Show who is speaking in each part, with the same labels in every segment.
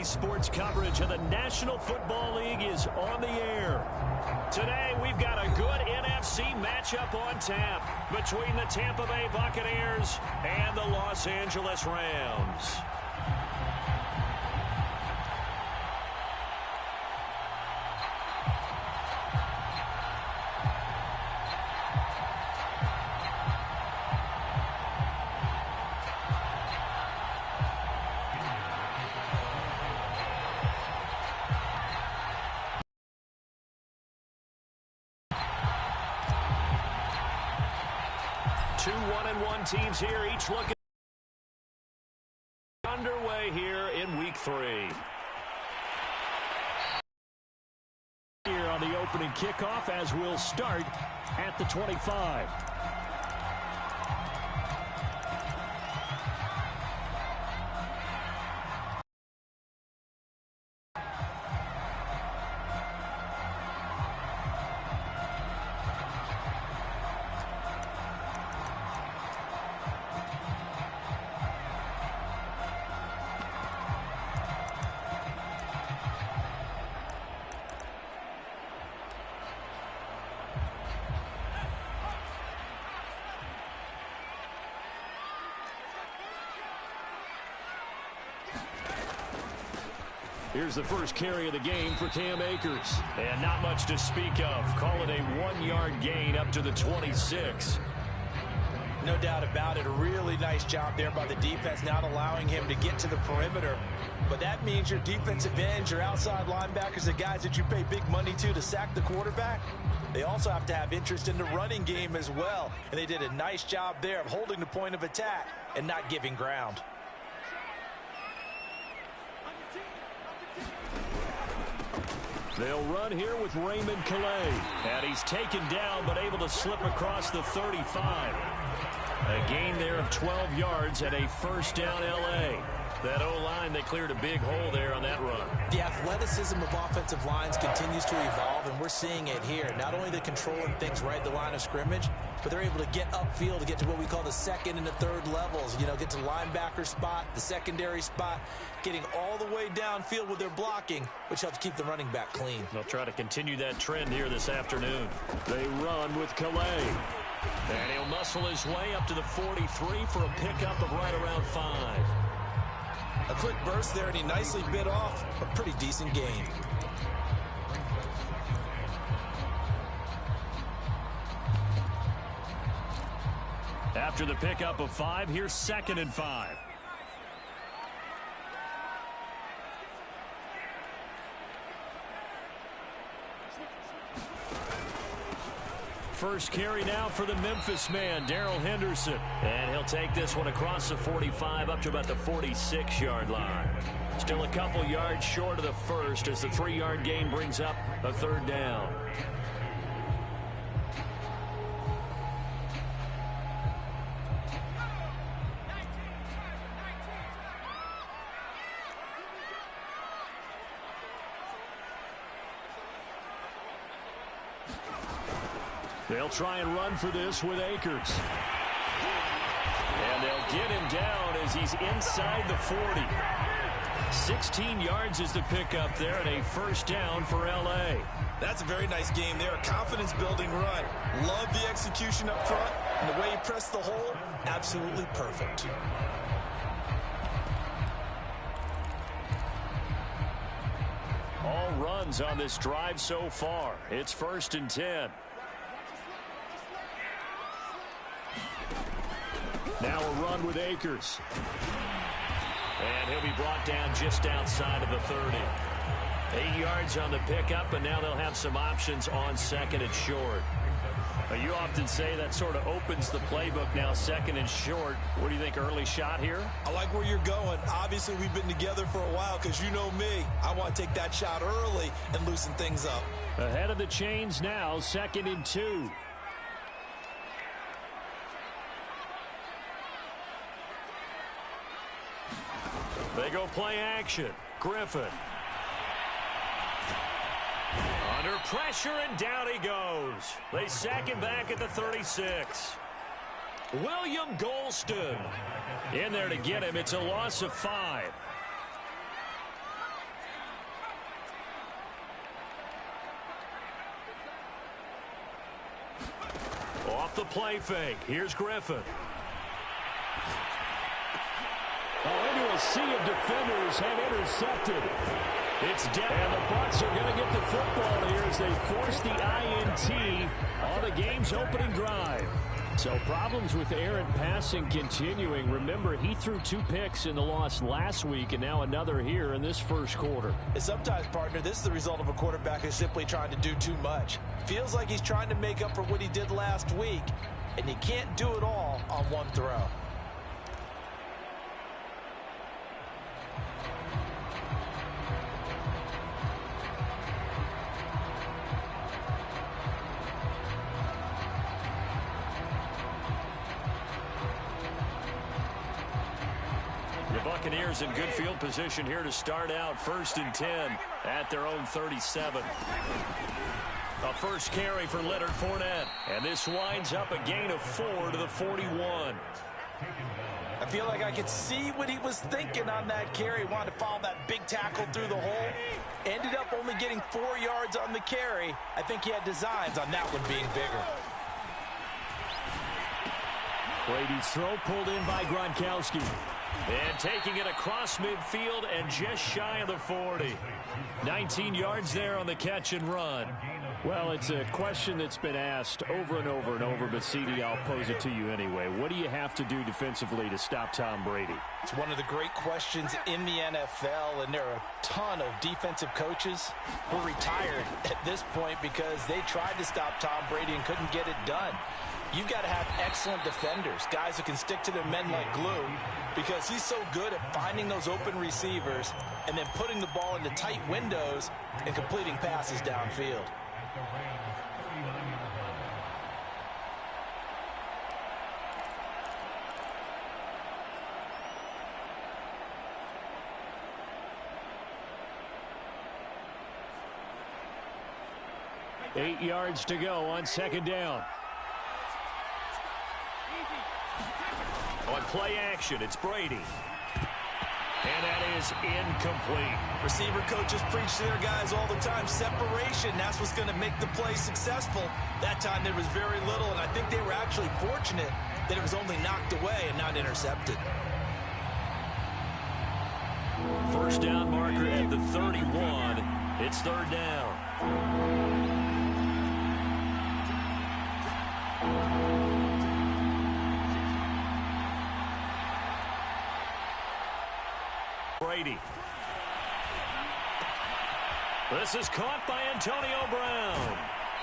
Speaker 1: sports coverage of the National Football League is on the air. Today, we've got a good NFC matchup on tap between the Tampa Bay Buccaneers and the Los Angeles Rams. Two 1-1 teams here, each looking underway here in week 3. Here on the opening kickoff as we'll start at the 25. Here's the first carry of the game for Cam Akers. And not much to speak of. Call it a 1-yard gain up to the 26.
Speaker 2: No doubt about it. A really nice job there by the defense, not allowing him to get to the perimeter. But that means your defensive ends, your outside linebackers, the guys that you pay big money to sack the quarterback, they also have to have interest in the running game as well. And they did a nice job there of holding the point of attack and not giving ground.
Speaker 1: They'll run here with Raymond Calais. And he's taken down but able to slip across the 35. A gain there of 12 yards and a first down L.A. That O-line, they cleared a big hole there on that run.
Speaker 2: The athleticism of offensive lines continues to evolve, and we're seeing it here. Not only the controlling things right at the line of scrimmage, but they're able to get upfield to get to what we call the second and the third levels. You know, get to linebacker spot, the secondary spot, getting all the way downfield with their blocking, which helps keep the running back clean.
Speaker 1: They'll try to continue that trend here this afternoon. They run with Calais. And he'll muscle his way up to the 43 for a pickup of right around 5.
Speaker 2: A quick burst there, and he nicely bit off a pretty decent gain.
Speaker 1: After the pickup of 5, here's 2nd and 5. First carry now for the Memphis man, Darrell Henderson. And he'll take this one across the 45 up to about the 46-yard line. Still a couple yards short of the first as the 3-yard gain brings up a 3rd down. They'll try and run for this with Akers. And they'll get him down as he's inside the 40. 16 yards is the pickup there and a first down for L.A.
Speaker 2: That's a very nice game there. A confidence-building run. Love the execution up front. And the way he pressed the hole, absolutely perfect.
Speaker 1: All runs on this drive so far. It's 1st and 10. Now a run with Akers. And he'll be brought down just outside of the 30. 8 yards on the pickup, and now they'll have some options on 2nd and short. You often say that sort of opens the playbook now, 2nd and short. What do you think, early shot here?
Speaker 2: I like where you're going. Obviously, we've been together for a while because you know me. I want to take that shot early and loosen things up.
Speaker 1: Ahead of the chains now, 2nd and 2. They go play action. Griffin. Under pressure, and down he goes. They sack him back at the 36. William Golston in there to get him. It's a loss of 5. the play fake. Here's Griffin.
Speaker 3: Into a sea of defenders and intercepted. It's down, and the Bucs are going to get the football here as they force the INT on the game's opening drive. So problems with Aaron passing continuing. Remember, he threw 2 picks in the loss last week, and now another here in this first quarter.
Speaker 2: And sometimes, partner, this is the result of a quarterback who's simply trying to do too much. Feels like he's trying to make up for what he did last week, and you can't do it all on one throw.
Speaker 1: Buccaneers in good field position here to start out. 1st and 10 at their own 37. A first carry for Leonard Fournette. And this winds up a gain of 4 to the 41.
Speaker 2: I feel like I could see what he was thinking on that carry. Wanted to follow that big tackle through the hole. Ended up only getting 4 yards on the carry. I think he had designs on that one being bigger.
Speaker 3: Brady's throw pulled in by Gronkowski.
Speaker 1: And taking it across midfield and just shy of the 40. 19 yards there on the catch and run.
Speaker 3: Well, it's a question that's been asked over and over and over, but CD, I'll pose it to you anyway. What do you have to do defensively to stop Tom Brady?
Speaker 2: It's one of the great questions in the NFL, and there are a ton of defensive coaches who are retired at this point because they tried to stop Tom Brady and couldn't get it done. You've got to have excellent defenders, guys who can stick to their men like glue, because he's so good at finding those open receivers and then putting the ball into tight windows and completing passes downfield.
Speaker 3: Eight yards to go on 2nd down.
Speaker 1: On play action, it's Brady. And that is incomplete.
Speaker 2: Receiver coaches preach to their guys all the time. Separation, that's what's going to make the play successful. That time there was very little, and I think they were actually fortunate that it was only knocked away and not intercepted.
Speaker 1: First down marker at the 31. It's 3rd down. Brady. This is caught by Antonio Brown.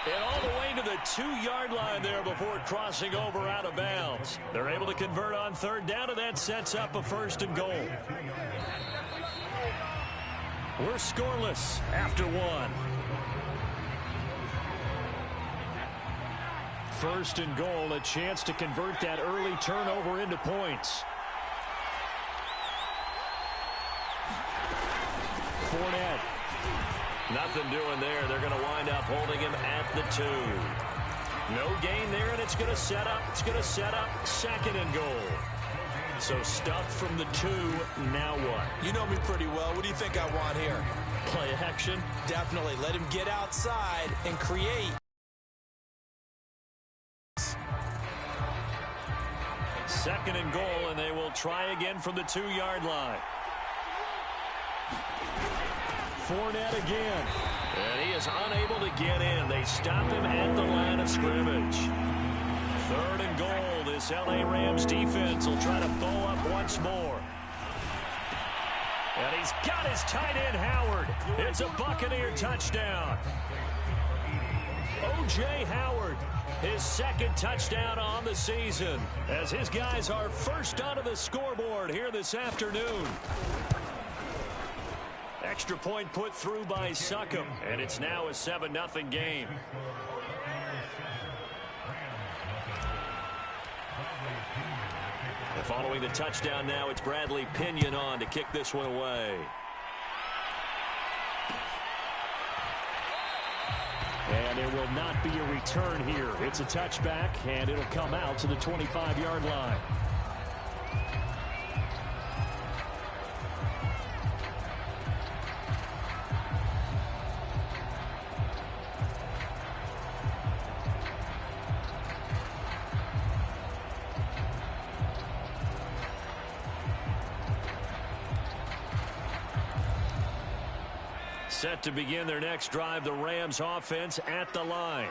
Speaker 1: And all the way to the 2-yard line there before crossing over out of bounds. They're able to convert on 3rd down, and that sets up a 1st and goal. We're scoreless after 1.
Speaker 3: 1st and goal, a chance to convert that early turnover into points. Fournette.
Speaker 1: Nothing doing there. They're going to wind up holding him at the 2. No gain there, and it's going to set up. It's going to set up 2nd and goal. So stuffed from the 2. Now what?
Speaker 2: You know me pretty well. What do you think I want here?
Speaker 1: Play action?
Speaker 2: Definitely. Let him get outside and create.
Speaker 1: 2nd and goal, and they will try again from the 2-yard line.
Speaker 3: Fournette again.
Speaker 1: And he is unable to get in. They stop him at the line of scrimmage. 3rd and goal. This L.A. Rams defense will try to bow up once more. And he's got his tight end, Howard. It's a Buccaneer touchdown. O.J. Howard, his 2nd touchdown on the season, as his guys are first onto the scoreboard here this afternoon. Extra point put through by Succop, and it's now a 7-0 game. And following the touchdown now, it's Bradley Pinion on to kick this one away.
Speaker 3: And there will not be a return here. It's a touchback, and it'll come out to the 25-yard line.
Speaker 1: Set to begin their next drive, the Rams offense at the line.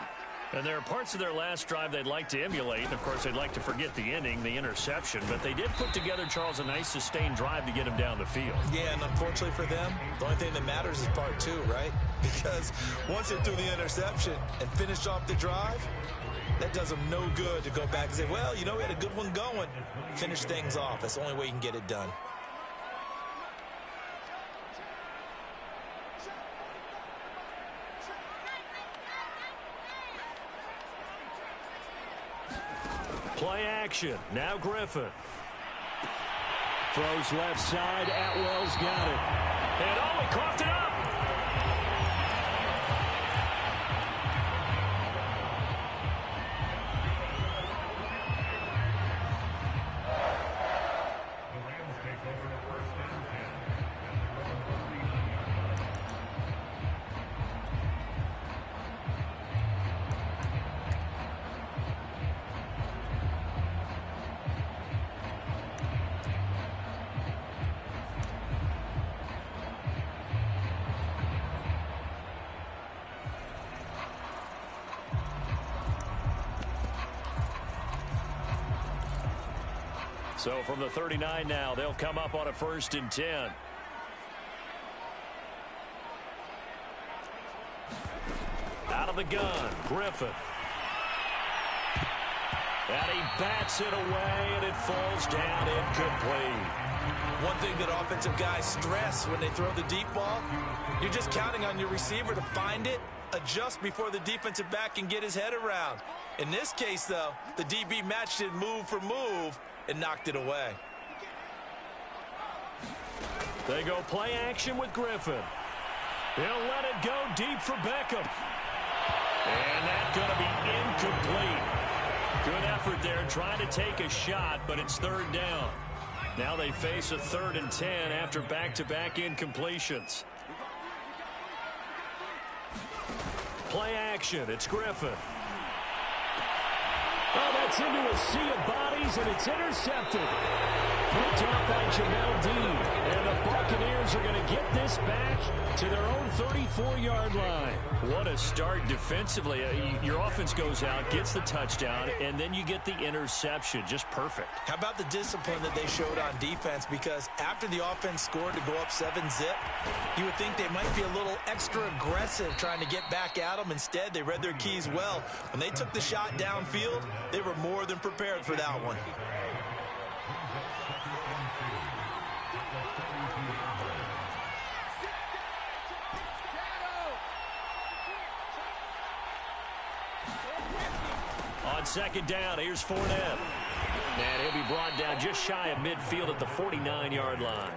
Speaker 1: And there are parts of their last drive they'd like to emulate. And, of course, they'd like to forget the ending, the interception. But they did put together, Charles, a nice sustained drive to get him down the field.
Speaker 2: Yeah, and unfortunately for them, the only thing that matters is part two, right? Because once they threw the interception and finished off the drive, that does them no good to go back and say, well, you know, we had a good one going. Finish things off. That's the only way you can get it done.
Speaker 1: Play action. Now Griffin. Throws left side. Atwell's got it. And oh, he coughed it up. So from the 39 now, they'll come up on a 1st and 10. Out of the gun, Griffin. And he bats it away, and it falls down incomplete.
Speaker 2: One thing that offensive guys stress when they throw the deep ball, you're just counting on your receiver to find it, adjust before the defensive back can get his head around. In this case, though, the DB matched it move for move and knocked it away.
Speaker 1: They go play action with Griffin. He'll let it go deep for Beckham. And that's going to be incomplete. Good effort there trying to take a shot, but it's 3rd down. Now they face a 3rd and 10 after back-to-back incompletions. Play action. It's Griffin.
Speaker 3: Oh, that's into a sea of bodies, and it's intercepted. Picked off by Jamel Dean. And the Buccaneers are going to get this back to their own 34-yard line.
Speaker 1: What a start defensively. Your offense goes out, gets the touchdown, and then you get the interception. Just perfect.
Speaker 2: How about the discipline that they showed on defense? Because after the offense scored to go up 7-zip, you would think they might be a little extra aggressive trying to get back at them. Instead, they read their keys well. When they took the shot downfield, they were more than prepared for that one.
Speaker 1: On 2nd down, here's Fournette. And he'll be brought down just shy of midfield at the 49-yard line.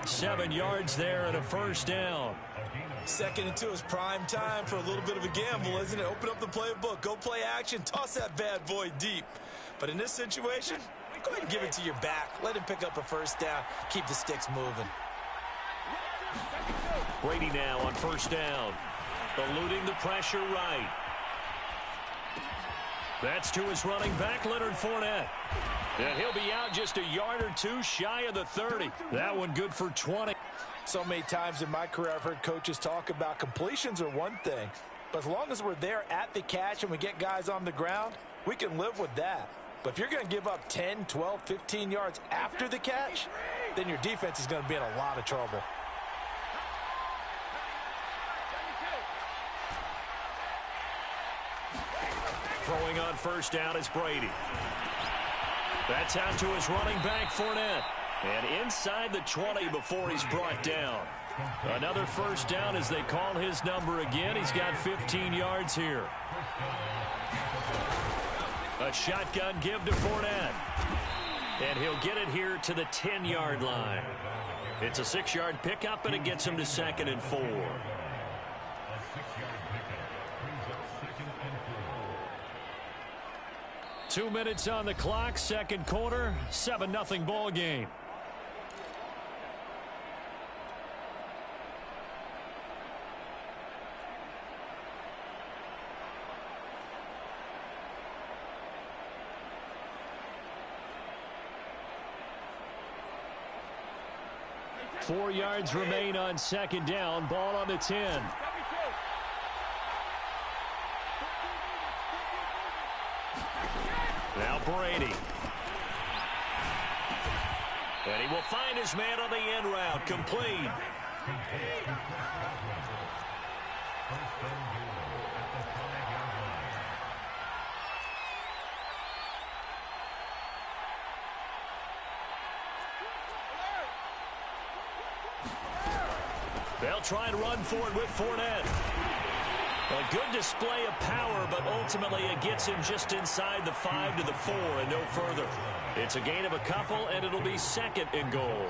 Speaker 1: 7 yards there and a 1st down.
Speaker 2: 2nd and 2 is prime time for a little bit of a gamble, isn't it? Open up the playbook, go play action, toss that bad boy deep. But in this situation, go ahead and give it to your back. Let him pick up a 1st down. Keep the sticks moving.
Speaker 1: Brady now on 1st down. Eluding the pressure right. That's to his running back, Leonard Fournette. And he'll be out just a yard or two shy of the 30. That one good for 20.
Speaker 2: So many times in my career I've heard coaches talk about completions are one thing. But as long as we're there at the catch and we get guys on the ground, we can live with that. But if you're going to give up 10, 12, 15 yards after the catch, then your defense is going to be in a lot of trouble.
Speaker 1: Throwing on 1st down is Brady. That's out to his running back, Fournette. And inside the 20 before he's brought down. Another 1st down as they call his number again. He's got 15 yards here. A shotgun give to Fournette. And he'll get it here to the 10-yard line. It's a 6-yard pickup, and it gets him to 2nd and 4. 2 minutes on the clock, 2nd quarter, 7-0 ball game.
Speaker 3: 4 yards remain on second down. Ball on the 10. Now Brady. And he will find his man on the end route. Complete. They'll try and run for it with Fournette. A good display of power, but ultimately it gets him just inside the 5 to the 4 and no further. It's a gain of a couple, and it'll be 2nd and goal.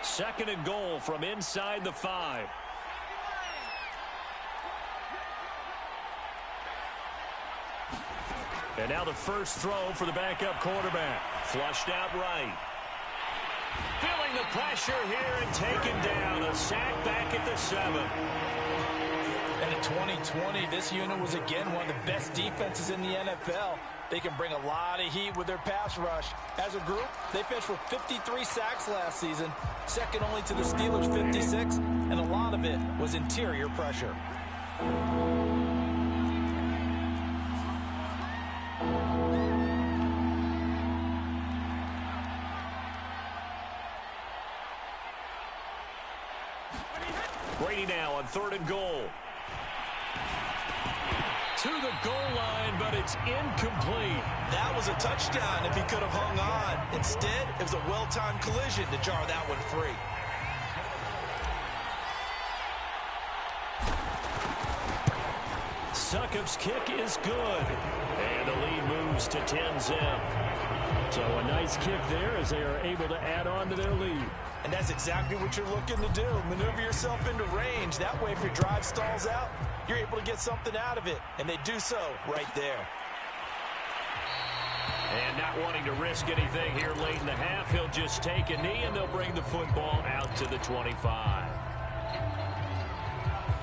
Speaker 3: Second and goal from inside the 5. And now the first throw for the backup quarterback. Flushed out right. Feeling the pressure here and taken down. A sack back at the 7.
Speaker 2: And in 2020, this unit was again one of the best defenses in the NFL. They can bring a lot of heat with their pass rush. As a group, they finished with 53 sacks last season, second only to the Steelers' 56, and a lot of it was interior pressure.
Speaker 3: Brady now on 3rd and goal. To the goal line, but it's incomplete.
Speaker 2: That was a touchdown if he could have hung on. Instead, it was a well-timed collision to jar that one free.
Speaker 3: Succop's kick is good. And the lead moves to 10-zip. So a nice kick there as they are able to add on to their lead.
Speaker 2: And that's exactly what you're looking to do. Maneuver yourself into range. That way, if your drive stalls out, you're able to get something out of it. And they do so right there.
Speaker 3: And not wanting to risk anything here late in the half, he'll just take a knee, and they'll bring the football out to the 25.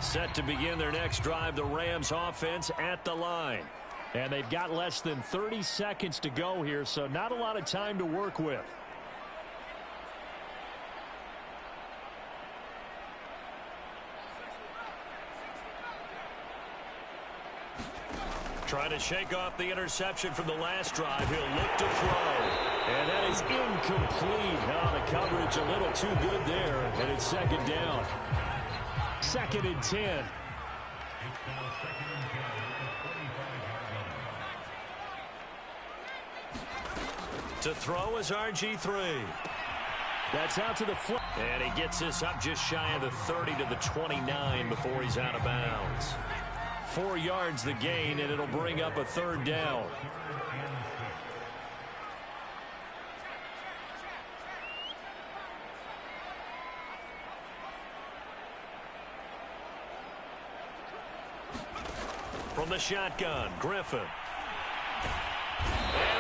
Speaker 3: Set to begin their next drive, the Rams offense at the line. And they've got less than 30 seconds to go here, so not a lot of time to work with. Trying to shake off the interception from the last drive. He'll look to throw. And that is incomplete. Oh, the coverage a little too good there. And it's 2nd down. 2nd and 10. To throw is RG3. That's out to the foot. And he gets this up just shy of the 30 to the 29 before he's out of bounds. 4 yards the gain, and it'll bring up a 3rd down. From the shotgun, Griffin. And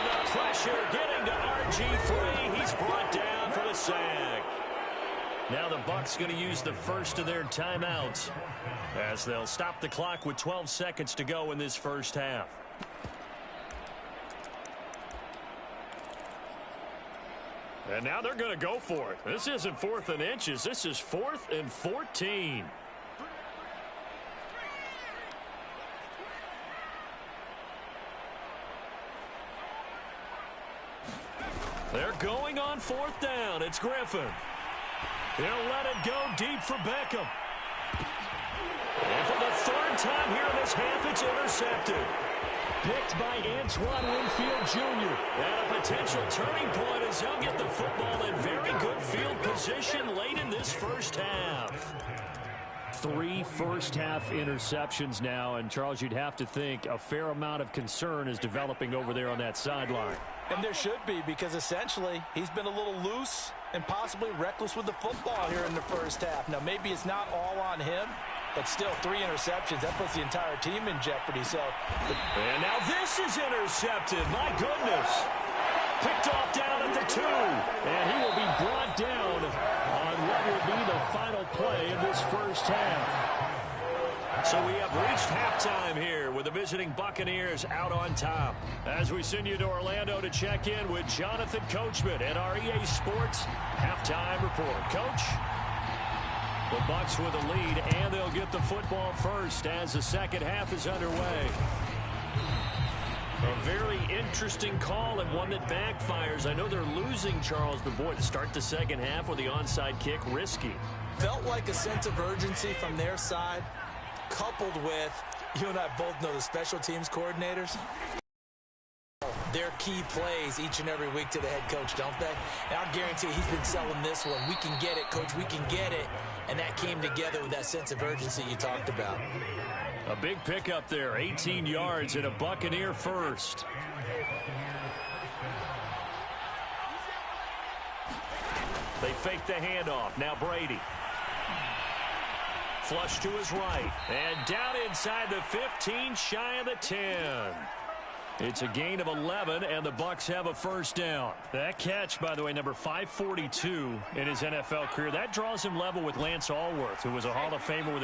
Speaker 3: the pressure getting to RG3. He's brought down for the sack. Now the Bucs going to use the first of their timeouts as they'll stop the clock with 12 seconds to go in this first half. And now they're going to go for it. This isn't 4th and inches. This is 4th and 14. They're going on 4th down. It's Griffin. He'll let it go deep for Beckham. And for the 3rd time here in this half, it's intercepted. Picked by Antoine Winfield Jr. And a potential turning point as he'll get the football in very good field position late in this first half. 3 first-half interceptions now, and Charles, you'd have to think a fair amount of concern is developing over there on that sideline.
Speaker 2: And there should be, because essentially he's been a little loose and possibly reckless with the football here in the first half. Now, maybe it's not all on him, but still 3 interceptions. That puts the entire team in jeopardy. And
Speaker 3: now this is intercepted. My goodness. Picked off down at the 2. And he will be brought down on what will be the final play of this first half.
Speaker 1: So we have reached halftime here with the visiting Buccaneers out on top. As we send you to Orlando to check in with Jonathan Coachman at our EA Sports Halftime Report. Coach? The Bucs with a lead, and they'll get the football first as the second half is underway. A very interesting call and one that backfires. I know they're losing, Charles, but boy, to start the second half with the onside kick, risky.
Speaker 2: Felt like a sense of urgency from their side, coupled with, you and I both know the special teams coordinators. Their key plays each and every week to the head coach, don't they? And I'll guarantee he's been selling this one. We can get it, Coach. We can get it. And that came together with that sense of urgency you talked about.
Speaker 3: A big pickup there, 18 yards and a Buccaneer first.
Speaker 1: They fake the handoff. Now Brady. Flush to his right. And down inside the 15, shy of the 10. It's a gain of 11, and the Bucs have a first down. That catch, by the way, number 542 in his NFL career, that draws him level with Lance Allworth, who was a Hall of Famer with a